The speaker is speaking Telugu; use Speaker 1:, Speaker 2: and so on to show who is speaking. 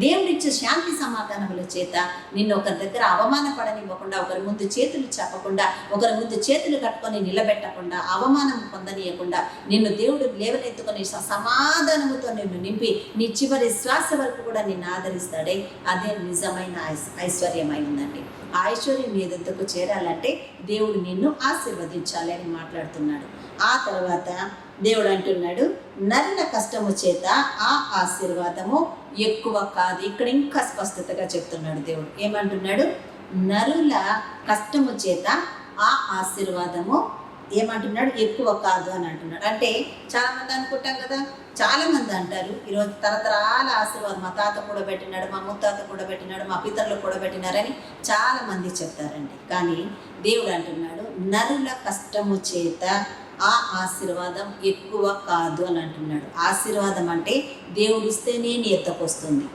Speaker 1: దేవుడిచ్చే శాంతి సమాధానముల చేత నిన్ను ఒకరి దగ్గర అవమానపడనివ్వకుండా, ఒకరి ముందు చేతులు చెప్పకుండా, ఒకరి ముందు చేతులు కట్టుకొని నిలబెట్టకుండా, అవమానం పొందనీయకుండా నిన్ను దేవుడు లేవనెత్తుకొని సమాధానముతో నిన్ను నింపి నీ చివరి శ్వాస వరకు కూడా నిన్ను ఆదరిస్తాడే. అదే నిజమైన ఐశ్వర్యమై ఉందండి. ఆ ఐశ్వర్యం నీ దగ్గరకు చేరాలంటే దేవుడు నిన్ను ఆశీర్వదించాలి అని మాట్లాడుతున్నాడు. ఆ తర్వాత దేవుడు అంటున్నాడు, నరుల కష్టము చేత ఆ ఆశీర్వాదము ఎక్కువ కాదు. ఇక్కడ ఇంకా స్పష్టతగా చెప్తున్నాడు దేవుడు. ఏమంటున్నాడు? నరుల కష్టము చేత ఆ ఆశీర్వాదము ఏమంటున్నాడు? ఎక్కువ కాదు అని అంటున్నాడు. అంటే చాలామంది అనుకుంటాం కదా, చాలామంది అంటారు ఈరోజు తరతరాల ఆశీర్వాదం మా తాత కూడా పెట్టినాడు, మా ముత్తాత కూడా పెట్టినాడు, మా పితరులు కూడా పెట్టినారని చాలామంది చెప్తారండి. కానీ దేవుడు అంటున్నాడు, నరుల కష్టము చేత ఆ ఆశీర్వాదం ఎక్కువ కాదు అని అంటున్నాడు. ఆశీర్వాదం అంటే దేవుడు ఇస్తేనే నీ ఎత్తకు వస్తుంది.